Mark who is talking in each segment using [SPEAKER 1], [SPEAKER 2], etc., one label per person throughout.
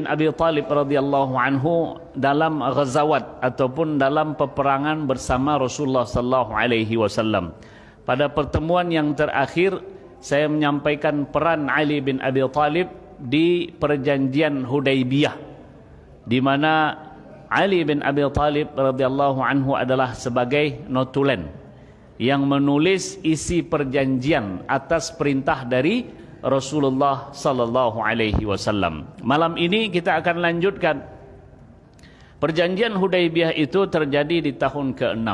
[SPEAKER 1] bin Abi Thalib radhiyallahu anhu dalam ghazawat ataupun dalam peperangan bersama Rasulullah sallallahu alaihi wasallam. Pada pertemuan yang terakhir saya menyampaikan peran Ali bin Abi Thalib di perjanjian Hudaybiyah, di mana Ali bin Abi Thalib radhiyallahu anhu adalah sebagai notulen yang menulis isi perjanjian atas perintah dari Rasulullah sallallahu alaihi wasallam. Malam ini kita akan lanjutkan. Perjanjian Hudaybiyah itu terjadi di tahun ke-6.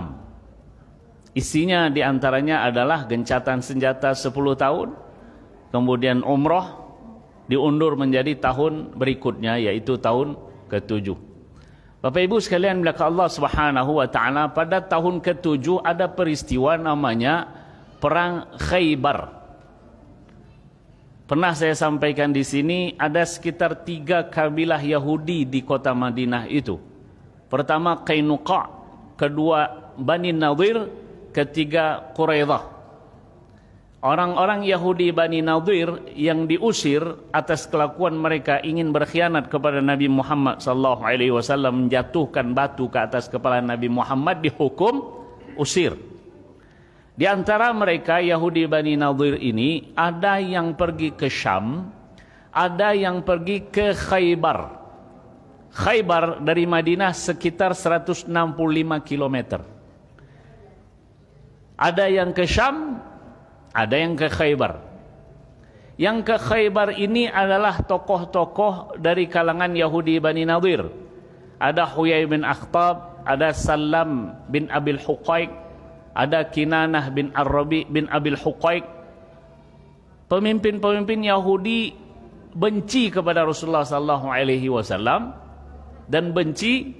[SPEAKER 1] Isinya diantaranya adalah gencatan senjata 10 tahun, kemudian umrah diundur menjadi tahun berikutnya, yaitu tahun ke-7. Bapak Ibu sekalian, bilakah Allah Subhanahu wa taala, pada tahun ke-7 ada peristiwa namanya Perang Khaybar. Pernah saya sampaikan di sini, ada sekitar 3 kabilah Yahudi di kota Madinah itu. Pertama Qainuqa, kedua Bani Nadir, ketiga Quraidah. Orang-orang Yahudi Bani Nadir yang diusir atas kelakuan mereka ingin berkhianat kepada Nabi Muhammad sallallahu alaihi wasallam, menjatuhkan batu ke atas kepala Nabi Muhammad, dihukum usir. Di antara mereka Yahudi Bani Nadir ini ada yang pergi ke Syam, ada yang pergi ke Khaybar. Khaybar dari Madinah sekitar 165 km. Ada yang ke Syam, ada yang ke Khaybar. Yang ke Khaybar ini adalah tokoh-tokoh dari kalangan Yahudi Bani Nadir. Ada Huyai bin Akhtab, ada Salam bin Abil Huqaiq, ada Kinanah bin Ar-Rabi bin Abil Huqaiq. Pemimpin-pemimpin Yahudi benci kepada Rasulullah sallallahu alaihi wasallam dan benci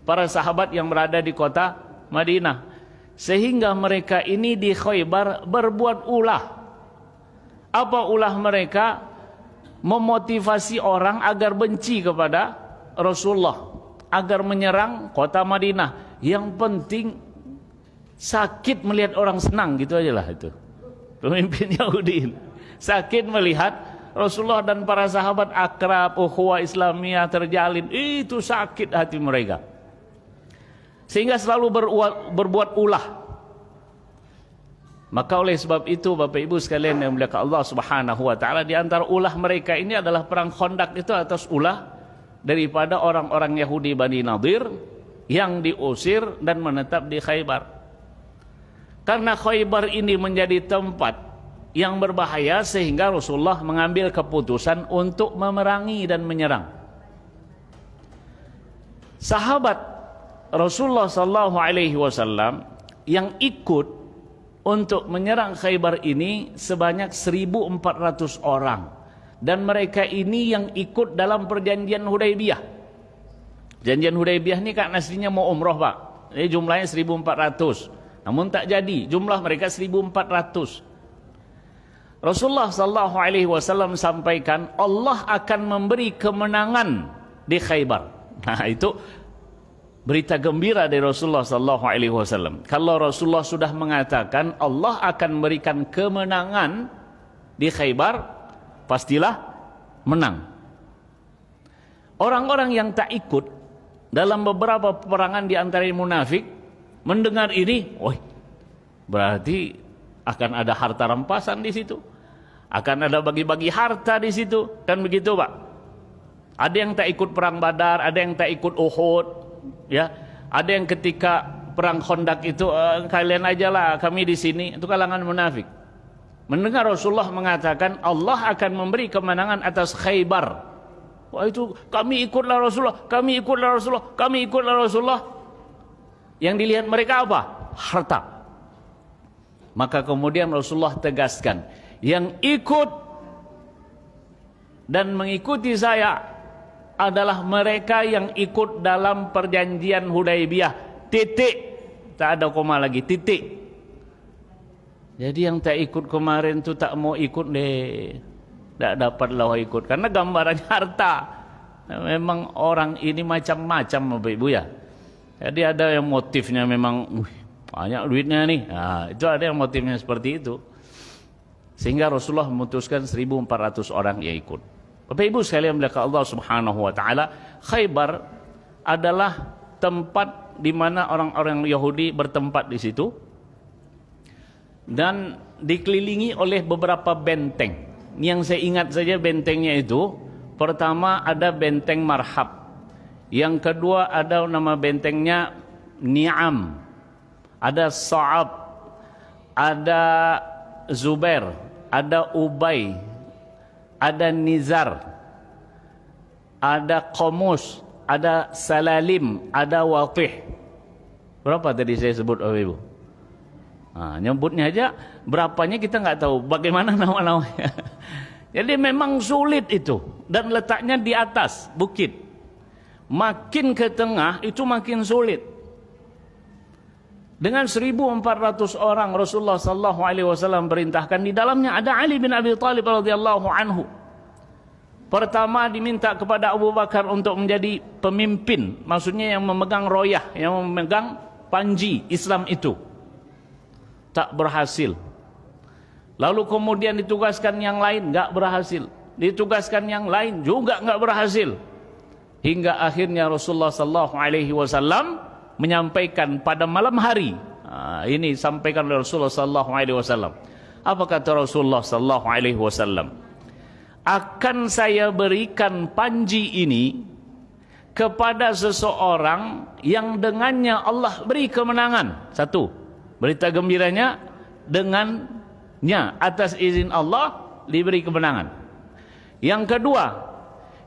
[SPEAKER 1] para sahabat yang berada di kota Madinah. Sehingga mereka ini di Khaybar berbuat ulah. Apa ulah mereka? Memotivasi orang agar benci kepada Rasulullah, agar menyerang kota Madinah. Yang penting sakit melihat orang senang, gitu aja lah itu. Pemimpin Yahudi sakit melihat Rasulullah dan para sahabat akrab, ukhuwah Islamiyah terjalin, itu sakit hati mereka. Sehingga selalu berbuat ulah. Maka oleh sebab itu Bapak Ibu sekalian yang dimuliakan Allah Subhanahu wa taala, di antara ulah mereka ini adalah perang Khandaq itu atas ulah daripada orang-orang Yahudi Bani Nadir yang diusir dan menetap di Khaybar. Karena Khaybar ini menjadi tempat yang berbahaya sehingga Rasulullah mengambil keputusan untuk memerangi dan menyerang. Sahabat Rasulullah sallallahu alaihi wasallam yang ikut untuk menyerang Khaybar ini sebanyak 1.400 orang, dan mereka ini yang ikut dalam perjanjian Hudaybiyah. Perjanjian Hudaybiyah ini kan aslinya mau umroh, Pak. Ini jumlahnya 1.400. Namun tak jadi, jumlah mereka 1.400. Rasulullah sallallahu alaihi wasallam sampaikan Allah akan memberi kemenangan di Khaybar. Nah, itu berita gembira dari Rasulullah sallallahu alaihi wasallam. Kalau Rasulullah sudah mengatakan Allah akan memberikan kemenangan di Khaybar, pastilah menang. Orang-orang yang tak ikut dalam beberapa peperangan di antara munafik mendengar ini, berarti akan ada harta rampasan di situ, akan ada bagi-bagi harta di situ, kan begitu, Pak? Ada yang tak ikut perang Badar, ada yang tak ikut Uhud, ya. Ada yang ketika perang Khandaq itu kalian aja lah, kami di sini. Itu kalangan munafik. Mendengar Rasulullah mengatakan Allah akan memberi kemenangan atas Khaybar, wah, itu kami ikutlah Rasulullah, kami ikutlah Rasulullah, kami ikutlah Rasulullah. Yang dilihat mereka apa? Harta. Maka kemudian Rasulullah tegaskan, yang ikut dan mengikuti saya adalah mereka yang ikut dalam perjanjian Hudaybiyah. Titik. Tak ada koma lagi, titik. Jadi yang tak ikut kemarin tu tak mau ikut deh. Tak dapatlah ikut karena gambarannya harta. Memang orang ini macam-macam, Bapak Ibu ya. Jadi ada yang motifnya memang banyak duitnya nih. Nah, itu ada yang motifnya seperti itu. Sehingga Rasulullah memutuskan 1.400 orang yang ikut. Bapak Ibu sekalian belaka Allah Subhanahu wa taala, Khaybar adalah tempat di mana orang-orang Yahudi bertempat di situ dan dikelilingi oleh beberapa benteng. Yang saya ingat saja bentengnya itu, pertama ada benteng Marhab, yang kedua ada nama bentengnya Ni'am, ada Sa'ab, ada Zubair, ada Ubay, ada Nizar, ada Qamus, ada Salalim, ada Watih. Berapa tadi saya sebut Bapak Ibu? Nah, nyebutnya aja berapanya kita nggak tahu. Bagaimana nama-namanya? Jadi memang sulit itu, dan letaknya di atas bukit. Makin ke tengah itu makin sulit. Dengan 1.400 orang Rasulullah sallallahu alaihi wasallam perintahkan, di dalamnya ada Ali bin Abi Thalib radhiyallahu anhu. Pertama diminta kepada Abu Bakar untuk menjadi pemimpin, maksudnya yang memegang royah, yang memegang panji Islam itu. Tak berhasil. Lalu kemudian ditugaskan yang lain, enggak berhasil. Ditugaskan yang lain juga enggak berhasil. Hingga akhirnya Rasulullah sallallahu alaihi wasallam menyampaikan pada malam hari. Ini sampaikan oleh Rasulullah sallallahu alaihi wasallam. Apa kata Rasulullah sallallahu alaihi wasallam? Akan saya berikan panji ini kepada seseorang yang dengannya Allah beri kemenangan. Satu, berita gembiranya dengannya atas izin Allah diberi kemenangan. Yang kedua,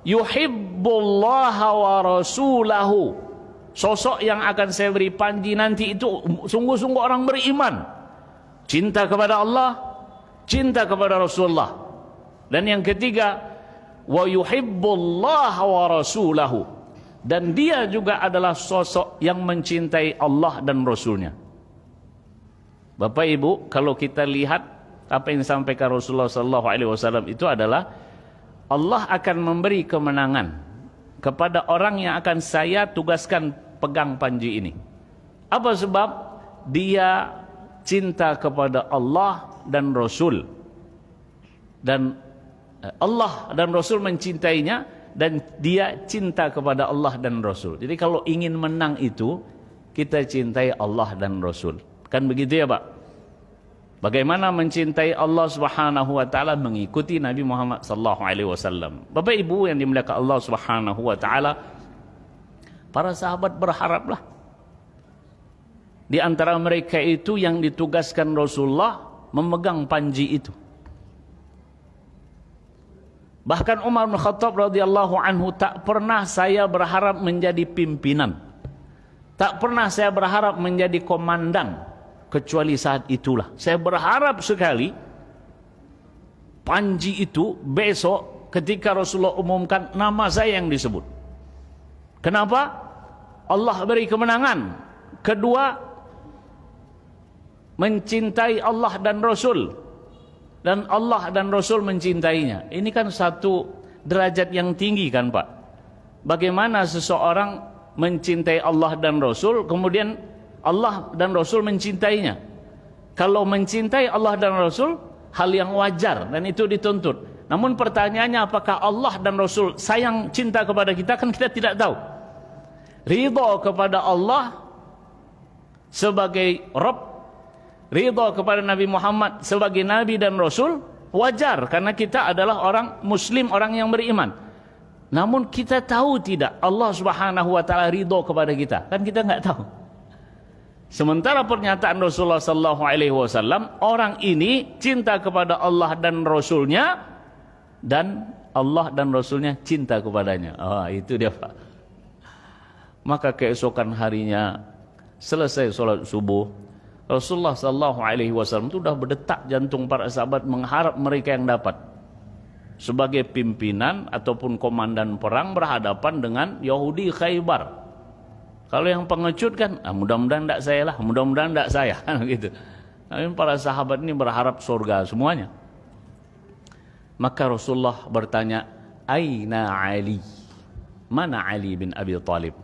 [SPEAKER 1] yuhibbullaha wa rasulahu. Sosok yang akan saya beri panji nanti itu sungguh-sungguh orang beriman, cinta kepada Allah, cinta kepada Rasulullah. Dan yang ketiga, wa yuhibbullaha wa rasulahu, dan dia juga adalah sosok yang mencintai Allah dan Rasulnya. Bapak Ibu, kalau kita lihat apa yang disampaikan Rasulullah sallallahu alaihi wasallam itu adalah Allah akan memberi kemenangan kepada orang yang akan saya tugaskan pegang panji ini. Apa sebab? Dia cinta kepada Allah dan Rasul, dan Allah dan Rasul mencintainya, dan dia cinta kepada Allah dan Rasul. Jadi kalau ingin menang itu, kita cintai Allah dan Rasul. Kan begitu ya Pak? Bagaimana mencintai Allah Subhanahu wa taala? Mengikuti Nabi Muhammad sallallahu alaihi wasallam. Bapak Ibu yang dimuliakan Allah Subhanahu wa taala, para sahabat berharaplah di antara mereka itu yang ditugaskan Rasulullah memegang panji itu. Bahkan Umar bin Khattab radhiyallahu anhu, tak pernah saya berharap menjadi pimpinan, tak pernah saya berharap menjadi komandan, kecuali saat itulah saya berharap sekali panji itu besok ketika Rasulullah umumkan nama saya yang disebut. Kenapa? Allah beri kemenangan. Kedua, mencintai Allah dan Rasul, dan Allah dan Rasul mencintainya. Ini kan satu derajat yang tinggi kan Pak. Bagaimana seseorang mencintai Allah dan Rasul, kemudian Allah dan Rasul mencintainya. Kalau mencintai Allah dan Rasul, hal yang wajar dan itu dituntut. Namun pertanyaannya, apakah Allah dan Rasul sayang cinta kepada kita? Kan kita tidak tahu. Ridha kepada Allah sebagai Rabb, ridha kepada Nabi Muhammad sebagai Nabi dan Rasul, wajar karena kita adalah orang Muslim, orang yang beriman. Namun kita tahu tidak Allah Subhanahu wa taala ridha kepada kita? Kan kita nggak tahu. Sementara pernyataan Rasulullah sallallahu alaihi wasallam, orang ini cinta kepada Allah dan Rasulnya, dan Allah dan Rasulnya cinta kepadanya. Itu dia Pak. Maka keesokan harinya selesai sholat subuh, Rasulullah sallallahu alaihi wasallam itu sudah berdetak jantung para sahabat mengharap mereka yang dapat sebagai pimpinan ataupun komandan perang berhadapan dengan Yahudi Khaybar. Kalau yang pengecut kan, mudah-mudahan tidak saya lah, mudah-mudahan tidak saya, gitu. Tapi para sahabat ini berharap surga semuanya. Maka Rasulullah bertanya, Aina Ali? Mana Ali bin Abi Thalib?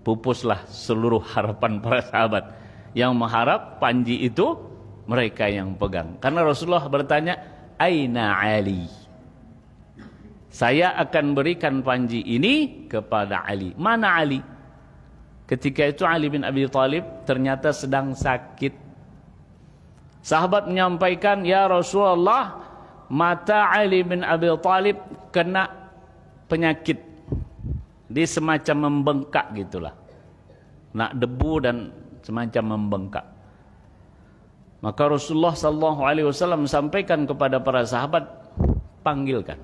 [SPEAKER 1] Pupuslah seluruh harapan para sahabat yang mengharap panji itu mereka yang pegang. Karena Rasulullah bertanya, Aina Ali? saya akan berikan panji ini kepada Ali. Mana Ali? Ketika itu Ali bin Abi Thalib ternyata sedang sakit. Sahabat menyampaikan, ya Rasulullah, mata Ali bin Abi Thalib kena penyakit. Dia semacam membengkak gitulah. Nak debu dan semacam membengkak. Maka Rasulullah sallallahu alaihi wasallam sampaikan kepada para sahabat, panggilkan.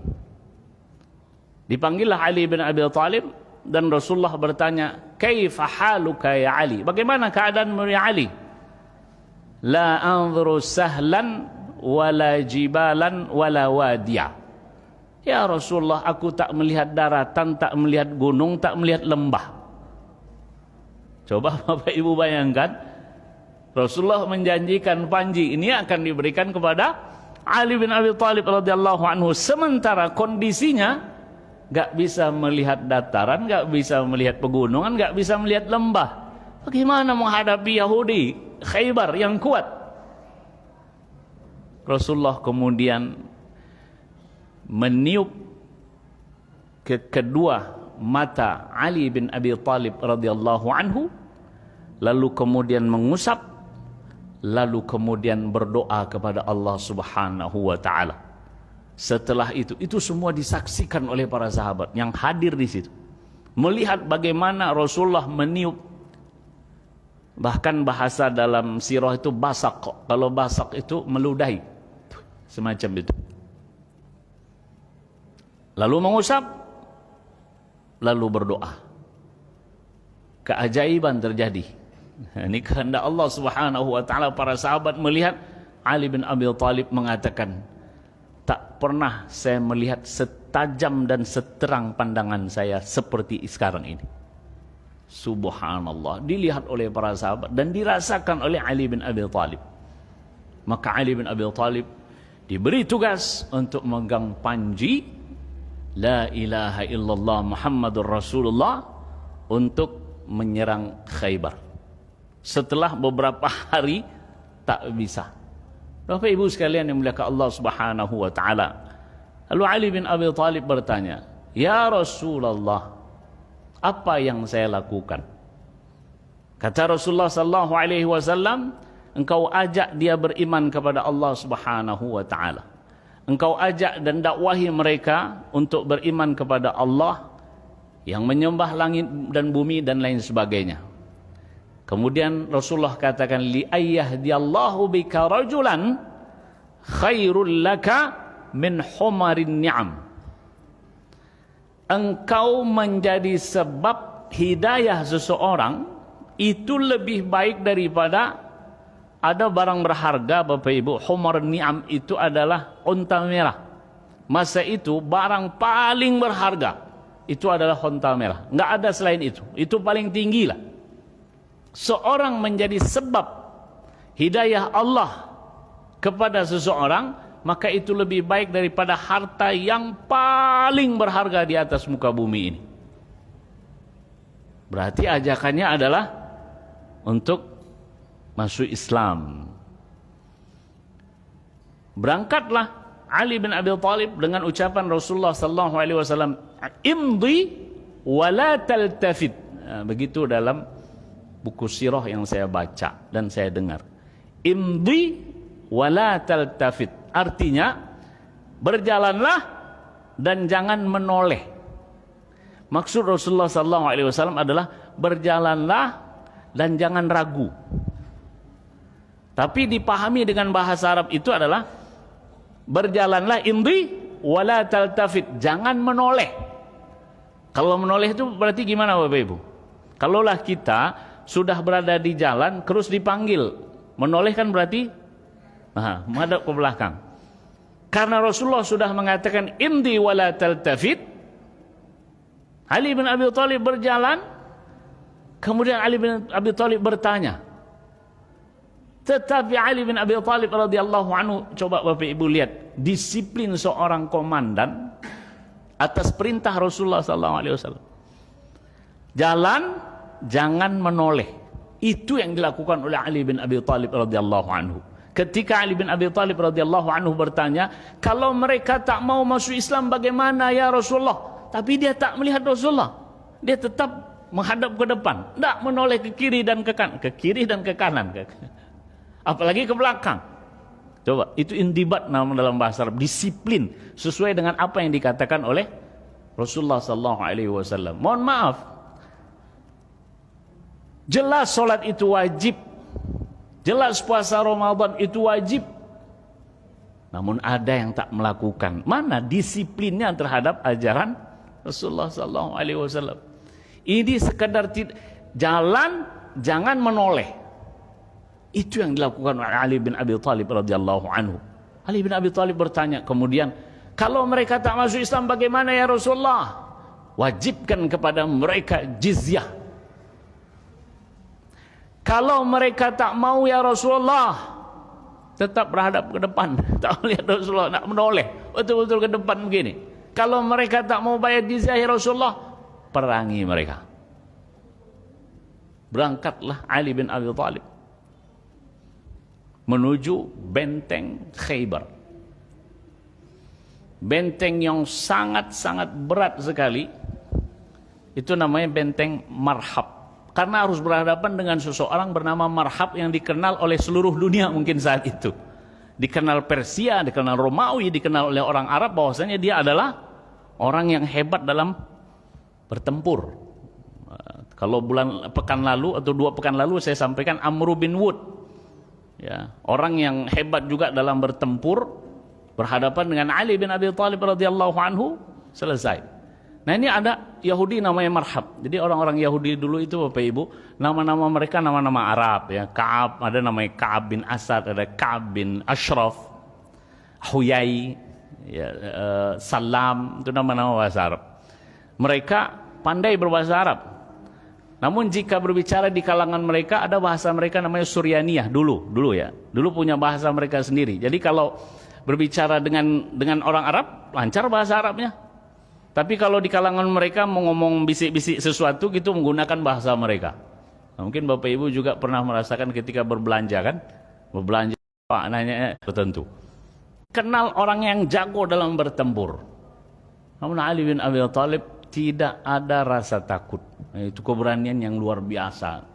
[SPEAKER 1] Dipanggillah Ali bin Abi Thalib dan Rasulullah bertanya, "Kaifa haluka ya Ali?" Bagaimana keadaanmu ya Ali? La anzuru sahlan wala jibalan wala wadiya. Ya Rasulullah, aku tak melihat daratan, tak melihat gunung, tak melihat lembah. Coba Bapak Ibu bayangkan, Rasulullah menjanjikan panji ini akan diberikan kepada Ali bin Abi Thalib radhiyallahu anhu, sementara kondisinya gak bisa melihat dataran, gak bisa melihat pegunungan, gak bisa melihat lembah. Bagaimana menghadapi Yahudi Khaybar yang kuat? Rasulullah kemudian meniup ke kedua mata Ali bin Abi Thalib radhiyallahu anhu, lalu kemudian mengusap, lalu kemudian berdoa kepada Allah Subhanahu wa taala. Setelah itu semua disaksikan oleh para sahabat yang hadir di situ, melihat bagaimana Rasulullah meniup. Bahkan bahasa dalam sirah itu basak. Kalau basak itu meludahi, semacam itu. Lalu mengusap, lalu berdoa. Keajaiban terjadi. Ini kehendak Allah Subhanahu wa taala. Para sahabat melihat Ali bin Abi Thalib mengatakan, tak pernah saya melihat setajam dan seterang pandangan saya seperti sekarang ini. Subhanallah. Dilihat oleh para sahabat dan dirasakan oleh Ali bin Abi Thalib. Maka Ali bin Abi Thalib diberi tugas untuk memegang panji La ilaha illallah Muhammadur Rasulullah untuk menyerang Khaybar. Setelah beberapa hari tak bisa. Bapak Ibu sekalian yang muliakan Allah Subhanahu wa taala. Lalu Ali bin Abi Thalib bertanya, "Ya Rasulullah, apa yang saya lakukan?" Kata Rasulullah sallallahu alaihi wasallam, "Engkau ajak dia beriman kepada Allah Subhanahu wa taala. Engkau ajak dan dakwahi mereka untuk beriman kepada Allah yang menyembah langit dan bumi dan lain sebagainya." Kemudian Rasulullah katakan, "Li ayyahdiyallahu bika rajulan khairul laka min humarin ni'am." Engkau menjadi sebab hidayah seseorang itu lebih baik daripada ada barang berharga. Bapak Ibu, humar ni'am itu adalah unta merah. Masa itu barang paling berharga itu adalah unta merah. Enggak ada selain itu. Itu paling tinggi lah. Seorang menjadi sebab hidayah Allah kepada seseorang, maka itu lebih baik daripada harta yang paling berharga di atas muka bumi ini. Berarti ajakannya adalah untuk masuk Islam. Berangkatlah Ali bin Abi Thalib dengan ucapan Rasulullah sallallahu alaihi wasallam, "Imdi wa la taltafit." Begitu dalam buku sirah yang saya baca dan saya dengar. Imdi wa la taltafit. Artinya, berjalanlah dan jangan menoleh. Maksud Rasulullah sallallahu alaihi wasallam adalah berjalanlah dan jangan ragu. Tapi dipahami dengan bahasa Arab itu adalah berjalanlah imdi wala taltafit, jangan menoleh. Kalau menoleh itu berarti gimana Bapak Ibu? Kalaulah kita sudah berada di jalan terus dipanggil, menoleh kan berarti menghadap ke belakang. Karena Rasulullah sudah mengatakan imdi wala taltafit, Ali bin Abi Thalib berjalan. Kemudian Ali bin Abi Thalib bertanya. Tetapi Ali bin Abi Thalib radhiyallahu anhu, coba Bapak Ibu lihat disiplin seorang komandan atas perintah Rasulullah sallallahu alaihi wasallam. Jalan jangan menoleh. Itu yang dilakukan oleh Ali bin Abi Thalib radhiyallahu anhu. Ketika Ali bin Abi Thalib radhiyallahu anhu bertanya, kalau mereka tak mau masuk Islam bagaimana ya Rasulullah? Tapi dia tak melihat Rasulullah. Dia tetap menghadap ke depan, tidak menoleh ke kiri dan ke kanan, ke kiri dan ke kanan, apalagi ke belakang. Coba, itu indibat nama dalam bahasa Arab, disiplin sesuai dengan apa yang dikatakan oleh Rasulullah sallallahu alaihi wasallam. Mohon maaf, jelas solat itu wajib, jelas puasa Ramadan itu wajib, namun ada yang tak melakukan. Mana disiplinnya terhadap ajaran Rasulullah sallallahu alaihi wasallam? Ini sekadar jalan, jangan menoleh. Itu yang dilakukan oleh Ali bin Abi Thalib radhiyallahu anhu. Ali bin Abi Thalib bertanya kemudian, kalau mereka tak masuk Islam bagaimana ya Rasulullah? Wajibkan kepada mereka jizyah. Kalau mereka tak mau ya Rasulullah, tetap berhadap ke depan, tak melihat Rasulullah, nak menoleh betul-betul ke depan begini. Kalau mereka tak mau bayar jizyah ya Rasulullah, perangi mereka. Berangkatlah Ali bin Abi Thalib menuju benteng Khaybar. Benteng yang sangat-sangat berat sekali. Itu namanya benteng Marhab. Karena harus berhadapan dengan seseorang bernama Marhab yang dikenal oleh seluruh dunia mungkin saat itu. Dikenal Persia, dikenal Romawi, dikenal oleh orang Arab bahwasanya dia adalah orang yang hebat dalam bertempur. Kalau pekan lalu atau 2 pekan lalu saya sampaikan Amr bin Wud, ya, orang yang hebat juga dalam bertempur, berhadapan dengan Ali bin Abi Thalib radhiyallahu anhu, selesai. Nah, ini ada Yahudi namanya Marhab. Jadi orang-orang Yahudi dulu itu Bapak Ibu, nama-nama mereka nama-nama Arab, ya. Ka'ab, ada namanya Ka'ab bin Asad, ada Ka'ab bin Ashraf, Huyai, ya, Salam, itu nama-nama bahasa Arab. Mereka pandai berbahasa Arab. Namun jika berbicara di kalangan mereka, ada bahasa mereka namanya Suryaniyah dulu ya. Dulu punya bahasa mereka sendiri. Jadi kalau berbicara dengan orang Arab, lancar bahasa Arabnya. Tapi kalau di kalangan mereka mau ngomong bisik-bisik sesuatu gitu, menggunakan bahasa mereka. Nah, mungkin Bapak Ibu juga pernah merasakan ketika berbelanja kan? Berbelanja maknanya tertentu. Kenal orang yang jago dalam bertempur. Namun Ali bin Abi Thalib tidak ada rasa takut. Itu keberanian yang luar biasa.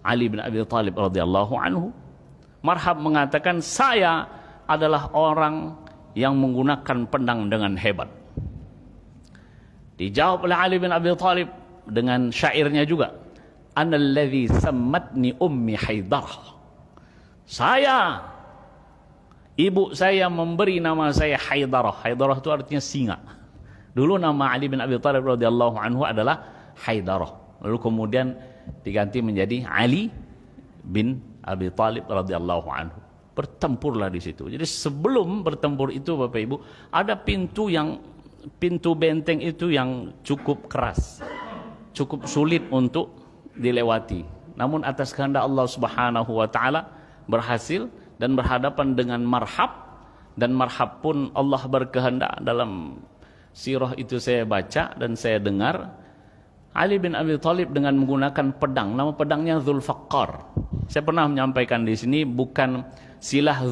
[SPEAKER 1] Ali bin Abi Thalib radhiyallahu anhu. Marhab mengatakan, saya adalah orang yang menggunakan pedang dengan hebat. Dijawab oleh Ali bin Abi Thalib dengan syairnya juga. Analladzi sammatni ummi Haidarah. Ibu saya memberi nama saya Haidarah. Haidarah itu artinya singa. Dulu nama Ali bin Abi Thalib radhiyallahu anhu adalah Haidarah. Lalu kemudian diganti menjadi Ali bin Abi Thalib radhiyallahu anhu. Bertempurlah di situ. Jadi sebelum bertempur itu Bapak Ibu, ada pintu benteng itu yang cukup keras, cukup sulit untuk dilewati. Namun atas kehendak Allah Subhanahu wa taala berhasil dan berhadapan dengan Marhab, dan Marhab pun Allah berkehendak. Dalam sirah itu saya baca dan saya dengar Ali bin Abi Thalib dengan menggunakan pedang, nama pedangnya Dzulfaqqar. Saya pernah menyampaikan di sini, bukan silah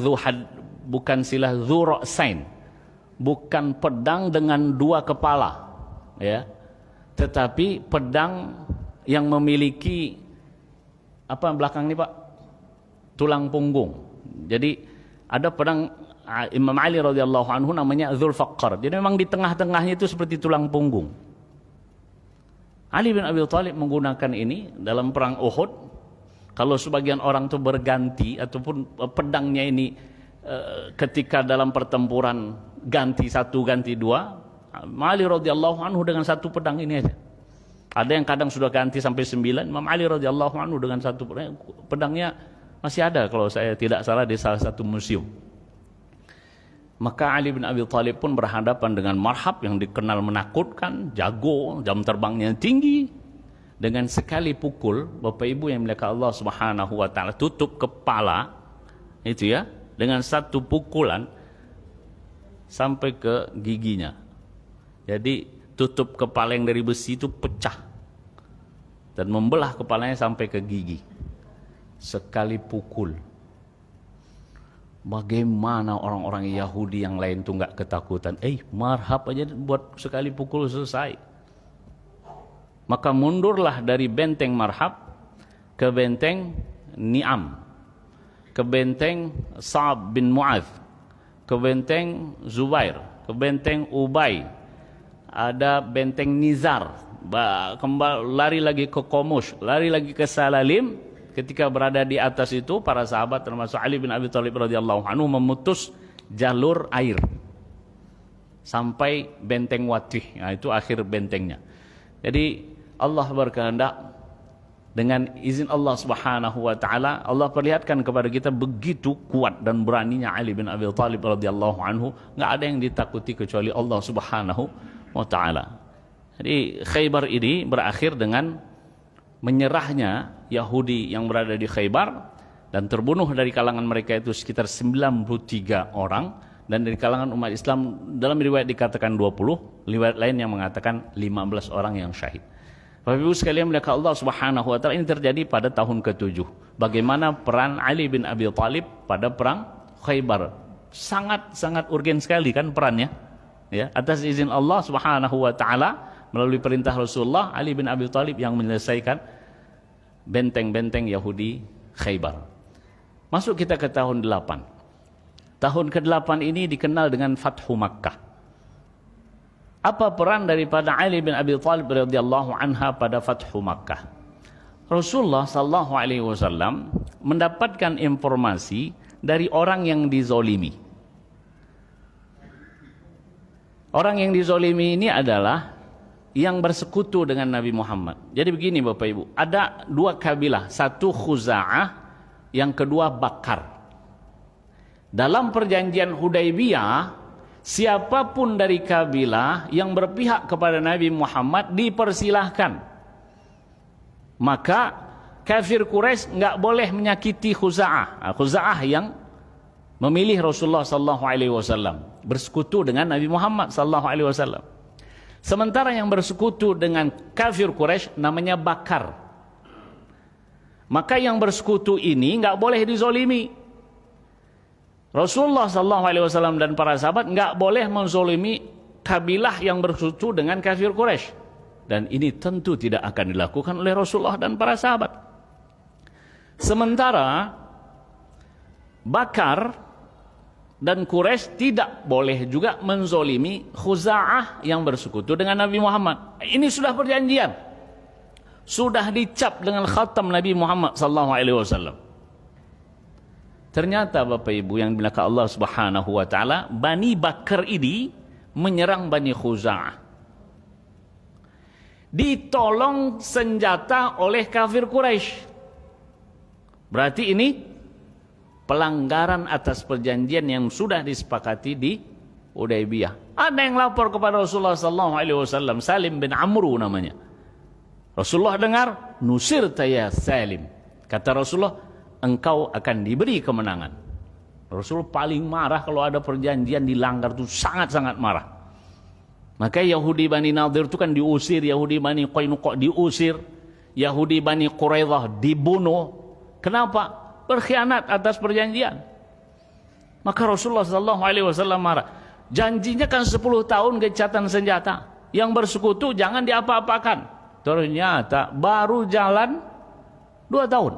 [SPEAKER 1] Dzura'sain, bukan pedang dengan 2 kepala, ya, tetapi pedang yang memiliki apa belakang ini Pak? Tulang punggung. Jadi ada pedang Imam Ali radhiyallahu anhu namanya Dzulfaqqar. Jadi memang di tengah-tengahnya itu seperti tulang punggung. Ali bin Abi Thalib menggunakan ini dalam perang Uhud. Kalau sebagian orang itu berganti ataupun pedangnya ini ketika dalam pertempuran ganti 1, ganti 2, Ali radhiyallahu anhu dengan 1 pedang ini aja. Ada yang kadang sudah ganti sampai 9. Imam Ali radhiyallahu anhu dengan 1 pedangnya masih ada kalau saya tidak salah di salah satu museum. Maka Ali bin Abi Thalib pun berhadapan dengan Marhab yang dikenal menakutkan, jago, jam terbangnya tinggi. Dengan sekali pukul, Bapak Ibu yang dimuliakan Allah Subhanahu wa taala, tutup kepala itu ya, dengan 1 pukulan sampai ke giginya. Jadi tutup kepala yang dari besi itu pecah dan membelah kepalanya sampai ke gigi. Sekali pukul. Bagaimana orang-orang Yahudi yang lain tuh nggak ketakutan? Marhab aja buat sekali pukul selesai. Maka mundurlah dari benteng Marhab ke benteng Ni'am, ke benteng Sa'ab bin Mu'adz, ke benteng Zubair, ke benteng Ubay, ada benteng Nizar, kembali lari lagi ke Komush, lari lagi ke Salalim. Ketika berada di atas itu, para sahabat termasuk Ali bin Abi Thalib radhiyallahu anhu memutus jalur air sampai benteng Watih. Nah, itu akhir bentengnya. Jadi Allah berkehendak, dengan izin Allah Subhanahu wa taala, Allah perlihatkan kepada kita begitu kuat dan beraninya Ali bin Abi Thalib radhiyallahu anhu, enggak ada yang ditakuti kecuali Allah Subhanahu wa taala. Jadi Khaybar ini berakhir dengan menyerahnya Yahudi yang berada di Khaybar, dan terbunuh dari kalangan mereka itu sekitar 93 orang, dan dari kalangan umat Islam dalam riwayat dikatakan 20, riwayat lain yang mengatakan 15 orang yang syahid. Bapak Ibu sekalian melihat Allah Subhanahu wa taala, ini terjadi pada tahun ke-7. Bagaimana peran Ali bin Abi Thalib pada perang Khaybar? Sangat urgen sekali kan perannya. Ya, atas izin Allah Subhanahu wa taala melalui perintah Rasulullah, Ali bin Abi Thalib yang menyelesaikan benteng-benteng Yahudi Khaybar. Masuk kita ke tahun 8. Tahun ke-8 ini dikenal dengan Fathu Makkah. Apa peran daripada Ali bin Abi Thalib radhiyallahu anha pada Fathu Makkah? Rasulullah sallallahu alaihi wasallam mendapatkan informasi dari orang yang dizolimi. Orang yang dizolimi ini adalah yang bersekutu dengan Nabi Muhammad. Jadi begini Bapak Ibu, ada dua kabilah, satu Khuza'ah, yang kedua Bakar. Dalam perjanjian Hudaybiyah, siapapun dari kabilah yang berpihak kepada Nabi Muhammad dipersilahkan. Maka kafir Quraisy nggak boleh menyakiti Khuza'ah. Khuza'ah yang memilih Rasulullah sallallahu alaihi wasallam, bersekutu dengan Nabi Muhammad sallallahu alaihi wasallam. Sementara yang bersekutu dengan kafir Quraisy namanya Bakar. Maka yang bersekutu ini nggak boleh dizolimi. Rasulullah SAW dan para sahabat nggak boleh menzolimi kabilah yang bersekutu dengan kafir Quraisy. Dan ini tentu tidak akan dilakukan oleh Rasulullah dan para sahabat. Sementara Bakar dan Quraisy tidak boleh juga menzolimi Khuza'ah yang bersekutu dengan Nabi Muhammad. Ini sudah perjanjian, sudah dicap dengan khatam Nabi Muhammad SAW. Ternyata Bapak Ibu yang dimuliakan Allah Subhanahu wa taala, Bani Bakar ini menyerang Bani Khuza'ah. Ditolong senjata oleh kafir Quraisy. Berarti ini pelanggaran atas perjanjian yang sudah disepakati di Hudaybiyah. Ada yang lapor kepada Rasulullah SAW, Salim bin Amru namanya. Rasulullah dengar, nusir ya Salim. Kata Rasulullah, engkau akan diberi kemenangan. Rasul paling marah kalau ada perjanjian dilanggar, itu sangat-sangat marah. Maka Yahudi Bani Nadir itu kan diusir, Yahudi Bani Qainuqa diusir, Yahudi Bani Quraidah dibunuh. Kenapa? Berkhianat atas perjanjian. Maka Rasulullah SAW marah. Janjinya kan 10 tahun gencatan senjata. Yang bersekutu jangan diapa-apakan. Ternyata baru jalan 2 tahun.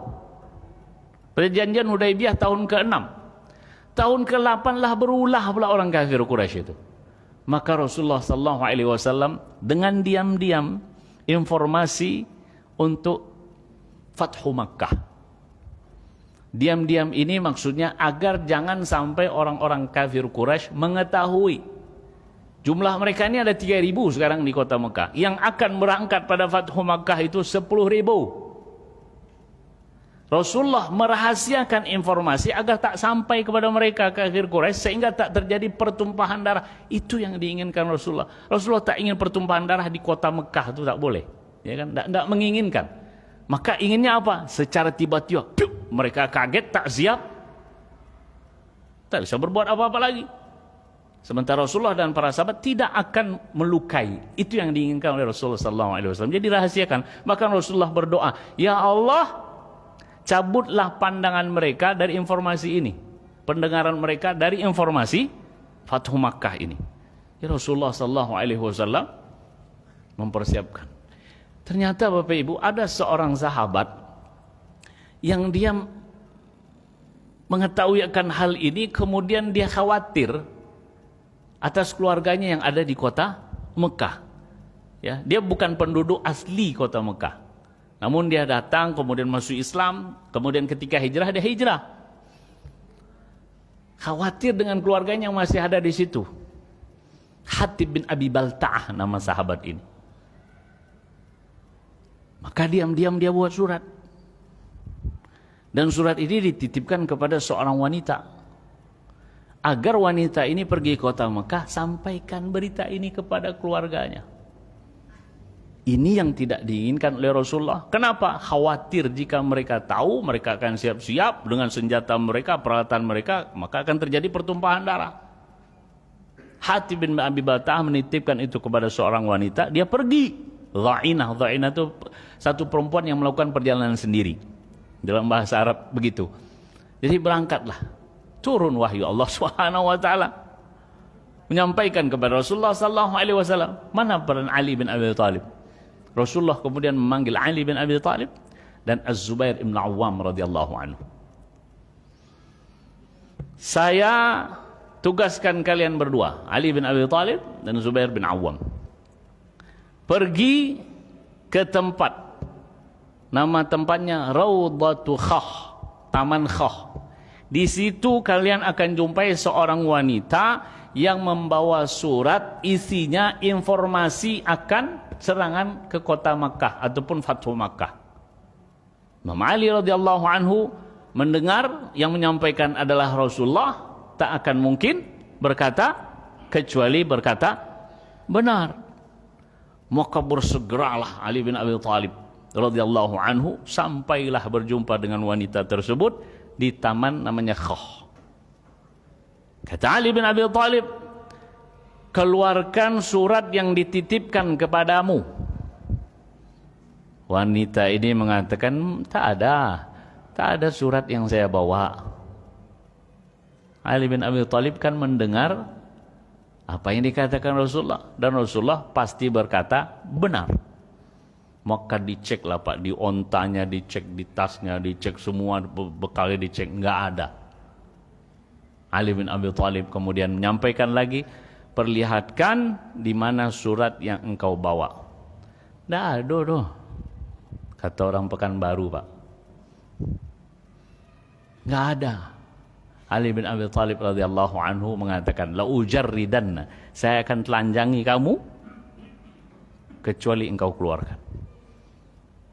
[SPEAKER 1] Perjanjian Hudaybiyah tahun ke-6. Tahun ke-8 lah berulah pula orang kafir Quraisy itu. Maka Rasulullah SAW dengan diam-diam informasi untuk Fathu Makkah. Diam-diam ini maksudnya agar jangan sampai orang-orang kafir Quraisy mengetahui. Jumlah mereka ini ada 3.000 sekarang di kota Mekah. Yang akan berangkat pada Fathu Makkah itu 10.000. Rasulullah merahasiakan informasi agar tak sampai kepada mereka kafir Quraisy, sehingga tak terjadi pertumpahan darah. Itu yang diinginkan Rasulullah. Rasulullah tak ingin pertumpahan darah di kota Mekah, itu tak boleh. Ya kan? Tak menginginkan. Maka inginnya apa? Secara tiba-tiba, mereka kaget, tak siap, tak bisa berbuat apa-apa lagi. Sementara Rasulullah dan para sahabat tidak akan melukai. Itu yang diinginkan oleh Rasulullah SAW. Jadi rahasiakan. Bahkan Rasulullah berdoa, ya Allah, cabutlah pandangan mereka dari informasi ini. pendengaran mereka dari informasi Fathu Makkah ini. Ya, Rasulullah sallallahu alaihi wasallam mempersiapkan. Ternyata Bapak Ibu, ada seorang sahabat yang dia mengetahui akan hal ini, kemudian dia khawatir atas keluarganya yang ada di kota Mekah. Ya, dia bukan penduduk asli kota Mekah. Namun dia datang, kemudian masuk Islam, kemudian ketika hijrah dia hijrah. Khawatir dengan keluarganya yang masih ada di situ. Hatib bin Abi Balta'ah nama sahabat ini. Maka diam-diam dia buat surat. Dan surat ini dititipkan kepada seorang wanita. Agar wanita ini pergi ke kota Mekah, sampaikan berita ini kepada keluarganya. Ini yang tidak diinginkan oleh Rasulullah. Kenapa? Khawatir jika mereka tahu, mereka akan siap-siap dengan senjata mereka, peralatan mereka, maka akan terjadi pertumpahan darah. Hatib bin Abi Balta'ah menitipkan itu kepada seorang wanita, dia pergi. Dha'inah itu satu perempuan yang melakukan perjalanan sendiri. Dalam bahasa Arab begitu. Jadi berangkatlah. Turun wahyu Allah Subhanahu wa taala menyampaikan kepada Rasulullah sallallahu alaihi wasallam, mana peran Ali bin Abi Thalib. Rasulullah kemudian memanggil Ali bin Abi Thalib dan Az-Zubair bin Awwam radhiyallahu anhu. Saya tugaskan kalian berdua, Ali bin Abi Thalib dan Zubair bin Awwam, pergi ke tempat, nama tempatnya Raudhatu Khah, Taman Khah. Di situ kalian akan jumpai seorang wanita yang membawa surat, isinya informasi akan serangan ke kota Makkah ataupun Fathu Makkah. Imam Ali radhiyallahu anhu mendengar yang menyampaikan adalah Rasulullah, tak akan mungkin berkata kecuali berkata benar. Maka bersegeralah Ali bin Abi Thalib radhiyallahu anhu, sampailah berjumpa dengan wanita tersebut di taman namanya Khah. Kata Ali bin Abi Thalib, keluarkan surat yang dititipkan kepadamu. Wanita ini mengatakan, tak ada surat yang saya bawa. Ali bin Abi Thalib kan mendengar apa yang dikatakan Rasulullah, dan Rasulullah pasti berkata benar. Maka diceklah Pak, di ontanya dicek, di tasnya dicek, semua bekalnya dicek, nggak ada. Ali bin Abi Thalib kemudian menyampaikan lagi, perlihatkan di mana surat yang engkau bawa. Nggak ada doh, kata orang Pekanbaru Pak. Nggak ada. Ali bin Abi Thalib radhiyallahu anhu mengatakan, la ujarridanna, saya akan telanjangi kamu kecuali engkau keluarkan.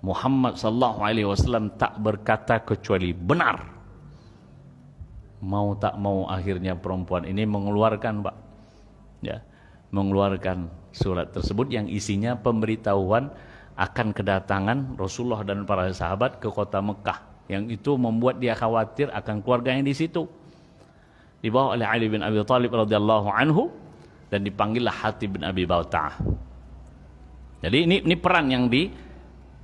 [SPEAKER 1] Muhammad sallallahu alaihi wasallam tak berkata kecuali benar. Mau tak mau akhirnya perempuan ini mengeluarkan Pak, ya, mengeluarkan surat tersebut yang isinya pemberitahuan akan kedatangan Rasulullah dan para sahabat ke kota Mekah, yang itu membuat dia khawatir akan keluarganya di situ. Dibawa oleh Ali bin Abi Thalib radhiyallahu anhu dan dipanggillah Hatib bin Abi Balta'ah. Jadi ini peran yang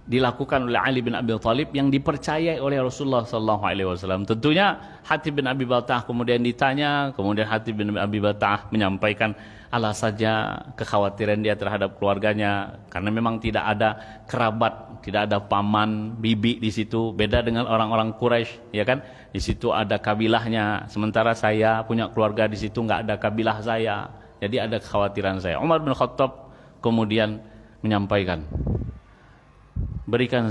[SPEAKER 1] dilakukan oleh Ali bin Abi Thalib yang dipercayai oleh Rasulullah sallallahu alaihi wasallam. Tentunya Hatib bin Abi Balta'ah kemudian ditanya, kemudian Hatib bin Abi Balta'ah menyampaikan ala saja kekhawatiran dia terhadap keluarganya, karena memang tidak ada kerabat, tidak ada paman, bibi di situ, beda dengan orang-orang Quraisy, ya kan? Di situ ada kabilahnya, sementara saya punya keluarga di situ nggak ada kabilah saya. Jadi ada kekhawatiran saya. Umar bin Khattab kemudian menyampaikan, berikan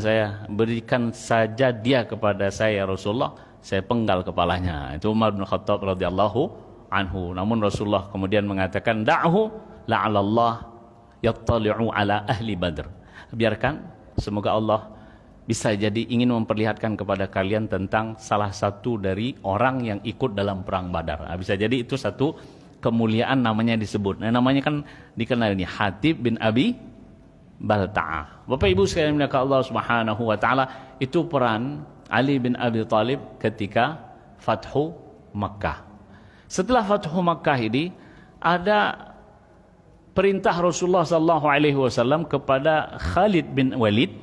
[SPEAKER 1] saja dia kepada saya Rasulullah, saya penggal kepalanya. Itu Umar bin Khattab radhiyallahu anhu. Namun Rasulullah kemudian mengatakan, da'hu la'alallah yattali'u ala ahli Badr. Biarkan, semoga Allah bisa jadi ingin memperlihatkan kepada kalian tentang salah satu dari orang yang ikut dalam perang Badar. Bisa jadi itu satu kemuliaan namanya disebut. Nah, namanya kan dikenal ini Hatib bin Abi Balta'ah. Bapak Ibu sekalian dimuliakan Allah Subhanahu wa taala, itu peran Ali bin Abi Thalib ketika Fathu Makkah. Setelah Fathu Makkah ini ada perintah Rasulullah sallallahu alaihi wasallam kepada Khalid bin Walid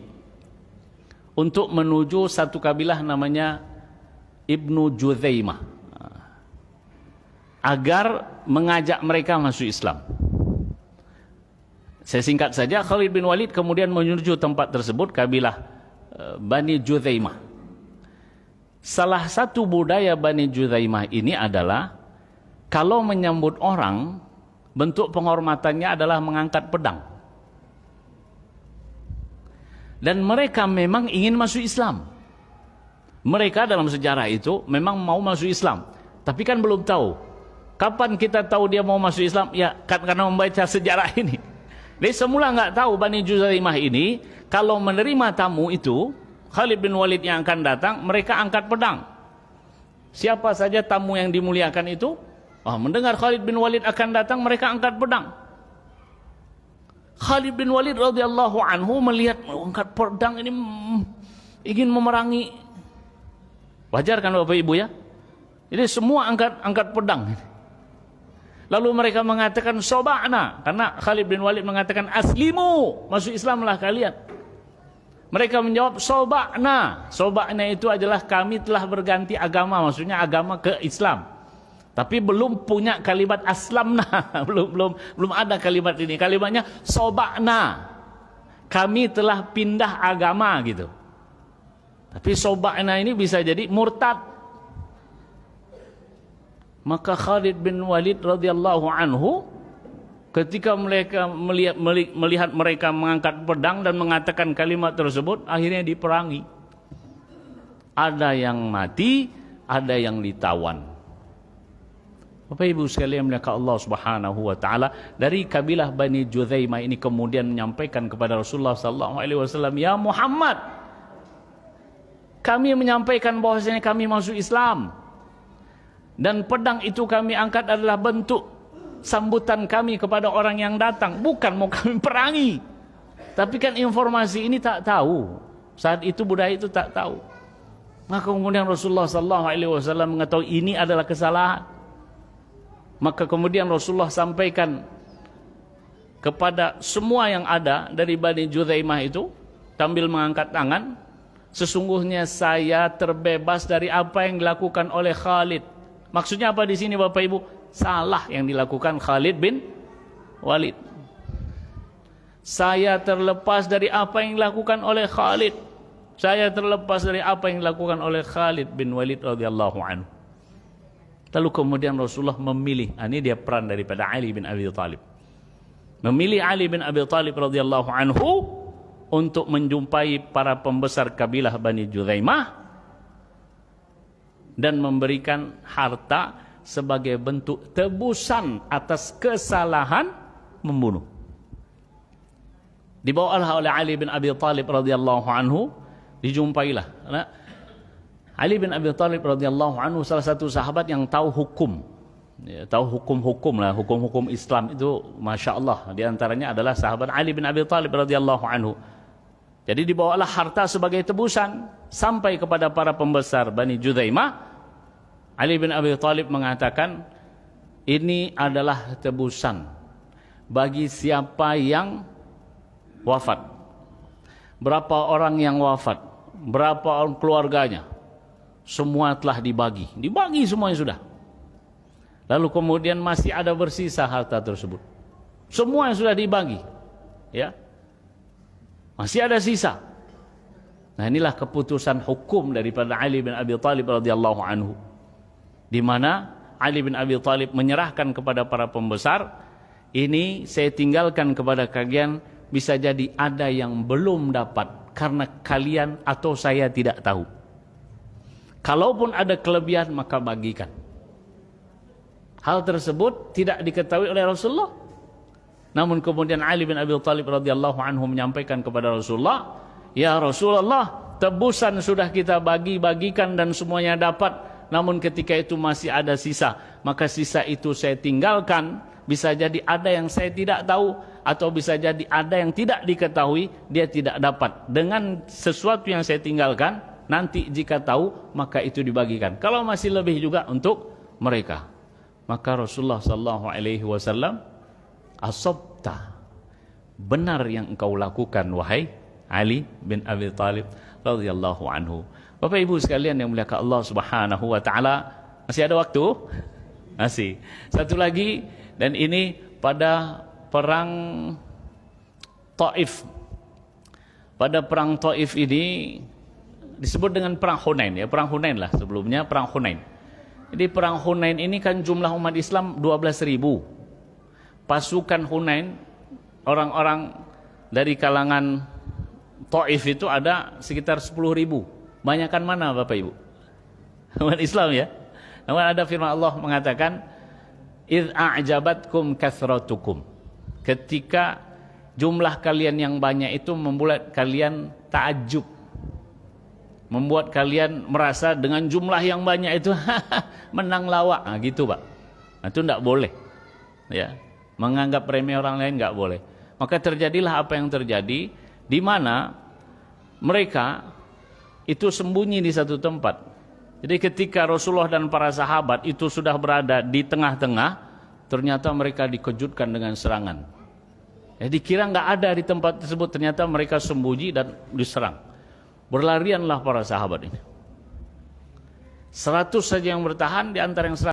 [SPEAKER 1] untuk menuju satu kabilah namanya Ibnu Judzaimah. agar mengajak mereka masuk Islam. Saya singkat saja, Khalid bin Walid kemudian menuju tempat tersebut, kabilah Bani Judzaimah. Salah satu budaya Bani Judzaimah ini adalah kalau menyambut orang, bentuk penghormatannya adalah mengangkat pedang. Dan mereka memang ingin masuk Islam. Mereka dalam sejarah itu memang mau masuk Islam, tapi kan belum tahu. Kapan kita tahu dia mau masuk Islam? Ya karena membaca sejarah ini. Dia semula nggak tahu Bani Judzaimah ini kalau menerima tamu itu, Khalid bin Walid yang akan datang, mereka angkat pedang. Siapa saja tamu yang dimuliakan itu, mendengar Khalid bin Walid akan datang, mereka angkat pedang. Khalid bin Walid radhiyallahu anhu melihat angkat pedang ini ingin memerangi. Wajar kan Bapak Ibu ya? Jadi semua angkat pedang. Lalu mereka mengatakan soba'na, karena Khalid bin Walid mengatakan aslimu, masuk Islamlah kalian. Mereka menjawab soba'na. Soba'na itu adalah kami telah berganti agama, maksudnya agama ke Islam. Tapi belum punya kalimat aslamna, belum ada kalimat ini. Kalimatnya soba'na. Kami telah pindah agama gitu. Tapi soba'na ini bisa jadi murtad. Maka Khalid bin Walid radhiyallahu anhu ketika mereka melihat mereka mengangkat pedang dan mengatakan kalimat tersebut, akhirnya diperangi. Ada yang mati, ada yang ditawan. Bapak Ibu sekalian melihat Allah Subhanahu wa taala, dari kabilah Bani Judzaimah ini kemudian menyampaikan kepada Rasulullah sallallahu alaihi wasallam, "Ya Muhammad, kami menyampaikan bahwasanya kami masuk Islam. Dan pedang itu kami angkat adalah bentuk sambutan kami kepada orang yang datang. Bukan mau kami perangi. Tapi kan informasi ini tak tahu. Saat itu budaya itu tak tahu. Maka kemudian Rasulullah SAW mengetahui ini adalah kesalahan. Maka kemudian Rasulullah sampaikan kepada semua yang ada dari Bani Judzaimah itu, sambil mengangkat tangan, sesungguhnya saya terbebas dari apa yang dilakukan oleh Khalid. Maksudnya apa di sini Bapak Ibu? Salah yang dilakukan Khalid bin Walid. Saya terlepas dari apa yang dilakukan oleh Khalid. Saya terlepas dari apa yang dilakukan oleh Khalid bin Walid radhiyallahu anhu. Lalu kemudian Rasulullah memilih, ini dia peran daripada Ali bin Abi Thalib. Memilih Ali bin Abi Thalib radhiyallahu anhu untuk menjumpai para pembesar kabilah Bani Judzaimah dan memberikan harta sebagai bentuk tebusan atas kesalahan membunuh. Dibawalah oleh Ali bin Abi Thalib radhiyallahu anhu, dijumpailah. Ali bin Abi Thalib radhiyallahu anhu salah satu sahabat yang tahu hukum. Ya, tahu hukum-hukum lah, hukum-hukum Islam itu Masya Allah. Di antaranya adalah sahabat Ali bin Abi Thalib radhiyallahu anhu. Jadi dibawalah harta sebagai tebusan sampai kepada para pembesar Bani Judzaimah. Ali bin Abi Thalib mengatakan, ini adalah tebusan bagi siapa yang wafat. Berapa orang yang wafat, berapa orang keluarganya, semua telah dibagi. Dibagi semuanya sudah. Lalu kemudian masih ada bersisa harta tersebut. Semua yang sudah dibagi. Ya. Masih ada sisa. Nah inilah keputusan hukum daripada Ali bin Abi Thalib radhiyallahu anhu. Di mana Ali bin Abi Thalib menyerahkan kepada para pembesar, ini saya tinggalkan kepada kalian, bisa jadi ada yang belum dapat karena kalian atau saya tidak tahu. Kalaupun ada kelebihan maka bagikan. Hal tersebut tidak diketahui oleh Rasulullah. Namun kemudian Ali bin Abi Thalib radhiyallahu anhu menyampaikan kepada Rasulullah, "Ya Rasulullah, tebusan sudah kita bagikan dan semuanya dapat. Namun ketika itu masih ada sisa, maka sisa itu saya tinggalkan. Bisa jadi ada yang saya tidak tahu, atau bisa jadi ada yang tidak diketahui, dia tidak dapat. Dengan sesuatu yang saya tinggalkan, nanti jika tahu, maka itu dibagikan. Kalau masih lebih juga untuk mereka." Maka Rasulullah SAW, asabta, benar yang engkau lakukan wahai Ali bin Abi Thalib radhiyallahu anhu. Bapak Ibu sekalian yang muliakan Allah Subhanahu wa taala, masih ada waktu? Masih. Satu lagi, dan ini pada perang Taif. Pada perang Taif ini disebut dengan perang Hunain, ya, perang Hunain lah sebelumnya, perang Hunain. Jadi perang Hunain ini kan jumlah umat Islam 12.000. Pasukan Hunain, orang-orang dari kalangan Taif itu ada sekitar 10.000. Banyakan mana Bapak Ibu? Umat Islam, ya. Namun ada firman Allah mengatakan, "Idz a'jabatkum kathratukum." Ketika jumlah kalian yang banyak itu membuat kalian takjub, membuat kalian merasa dengan jumlah yang banyak itu menang lawak, nah, gitu Pak. Nah, itu tidak boleh, ya. Menganggap remeh orang lain nggak boleh. Maka terjadilah apa yang terjadi, di mana mereka itu sembunyi di satu tempat. Jadi ketika Rasulullah dan para sahabat itu sudah berada di tengah-tengah, ternyata mereka dikejutkan dengan serangan. Jadi kira nggak ada di tempat tersebut, ternyata mereka sembunyi dan diserang. Berlarianlah para sahabat ini. 100 saja yang bertahan, di antara yang 100